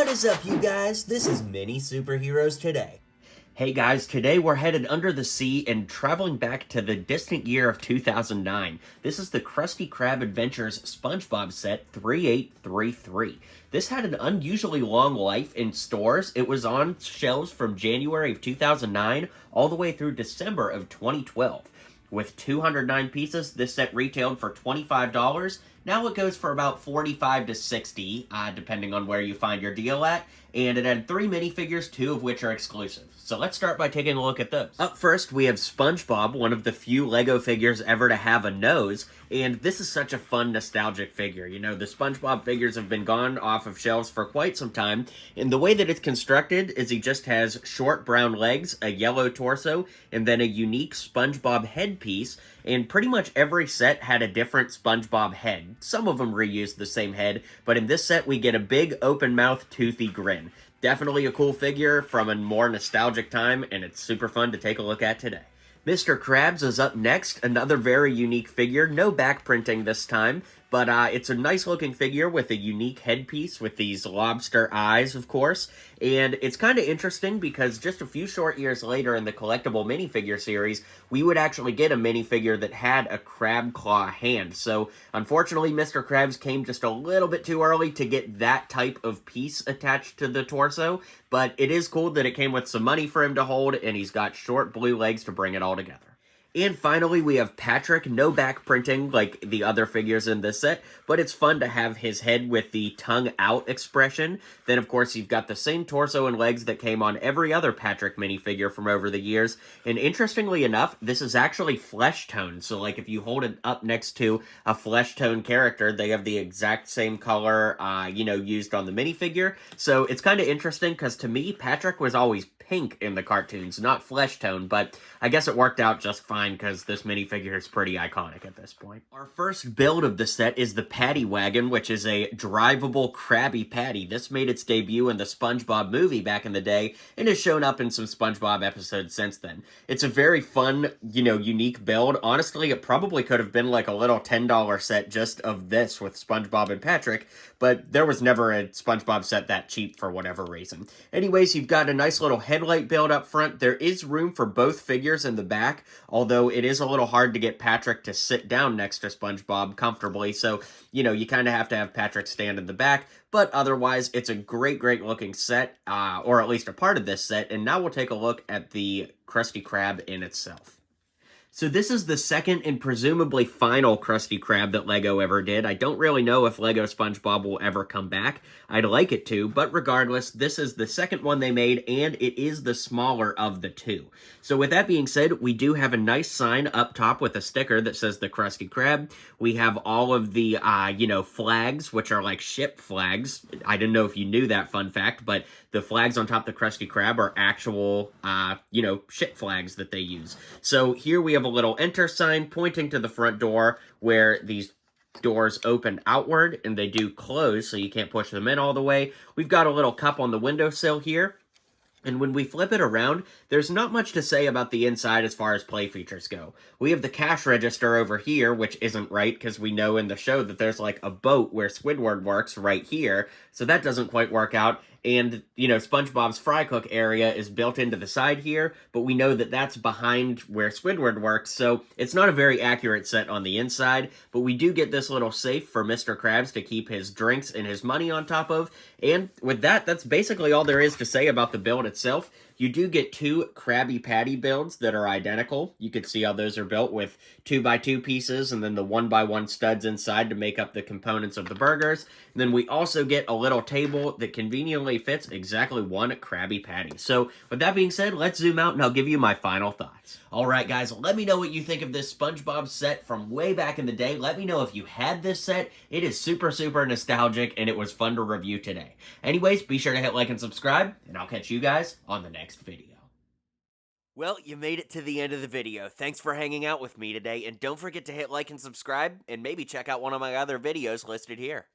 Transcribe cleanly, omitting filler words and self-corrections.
What is up, you guys? This is Mini Superheroes Today. Hey guys, today we're headed under the sea and traveling back to the distant year of 2009. This is the Krusty Krab Adventures SpongeBob set 3833. This had an unusually long life in stores. It was on shelves from January of 2009 all the way through December of 2012. With 209 pieces, this set retailed for $25. Now it goes for about $45 to $60, depending on where you find your deal at. And it had 3 minifigures, 2 of which are exclusive. So let's start by taking a look at those. Up first, we have SpongeBob, one of the few LEGO figures ever to have a nose. And this is such a fun, nostalgic figure. You know, the SpongeBob figures have been gone off of shelves for quite some time. And the way that it's constructed is he just has short brown legs, a yellow torso, and then a unique SpongeBob headpiece. And pretty much every set had a different SpongeBob head. Some of them reused the same head, but in this set we get a big open-mouthed toothy grin. Definitely a cool figure from a more nostalgic time, and it's super fun to take a look at today. Mr. Krabs is up next, another very unique figure, no back printing this time, but it's a nice looking figure with a unique headpiece with these lobster eyes, of course, and it's kind of interesting because just a few short years later in the collectible minifigure series, we would actually get a minifigure that had a crab claw hand, so unfortunately Mr. Krabs came just a little bit too early to get that type of piece attached to the torso, but it is cool that it came with some money for him to hold, and he's got short blue legs to bring it all together. And finally, we have Patrick, no back printing like the other figures in this set, but it's fun to have his head with the tongue out expression. Then, of course, you've got the same torso and legs that came on every other Patrick minifigure from over the years. And interestingly enough, this is actually flesh tone. So, like, if you hold it up next to a flesh tone character, they have the exact same color, used on the minifigure. So, it's kind of interesting because to me, Patrick was always pink in the cartoons, not flesh tone, but I guess it worked out just fine because this minifigure is pretty iconic at this point. Our first build of the set is the Paddy Wagon, which is a drivable Krabby Patty. This made its debut in the SpongeBob movie back in the day and has shown up in some SpongeBob episodes since then. It's a very fun, unique build. Honestly, it probably could have been like a little $10 set just of this with SpongeBob and Patrick, but there was never a SpongeBob set that cheap for whatever reason. Anyways, you've got a nice little headlight build up front. There is room for both figures in the back, although it is a little hard to get Patrick to sit down next to SpongeBob comfortably, so, you kind of have to have Patrick stand in the back, but otherwise, it's a great, great looking set, or at least a part of this set, and now we'll take a look at the Krusty Krab in itself. So this is the second and presumably final Krusty Krab that LEGO ever did. I don't really know if LEGO SpongeBob will ever come back. I'd like it to, but regardless, this is the second one they made, and it is the smaller of the two. So with that being said, we do have a nice sign up top with a sticker that says the Krusty Krab. We have all of the, flags, which are like ship flags. I didn't know if you knew that fun fact, but the flags on top of the Krusty Krab are actual, ship flags that they use. So here we have a little enter sign pointing to the front door where these doors open outward and they do close, so you can't push them in all the way. We've got a little cup on the windowsill here. And when we flip it around, there's not much to say about the inside as far as play features go. We have the cash register over here, which isn't right because we know in the show that there's like a boat where Squidward works right here. So that doesn't quite work out. And, SpongeBob's fry cook area is built into the side here, but we know that that's behind where Squidward works, so it's not a very accurate set on the inside, but we do get this little safe for Mr. Krabs to keep his drinks and his money on top of, and with that, that's basically all there is to say about the build itself. You do get 2 Krabby Patty builds that are identical. You can see how those are built with 2x2 pieces and then the 1x1 studs inside to make up the components of the burgers. And then we also get a little table that conveniently fits exactly 1 Krabby Patty. So with that being said, let's zoom out and I'll give you my final thoughts. Alright guys, let me know what you think of this SpongeBob set from way back in the day. Let me know if you had this set. It is super, super nostalgic and it was fun to review today. Anyways, be sure to hit like and subscribe and I'll catch you guys on the next video. Well, you made it to the end of the video. Thanks for hanging out with me today, and don't forget to hit like and subscribe, and maybe check out one of my other videos listed here.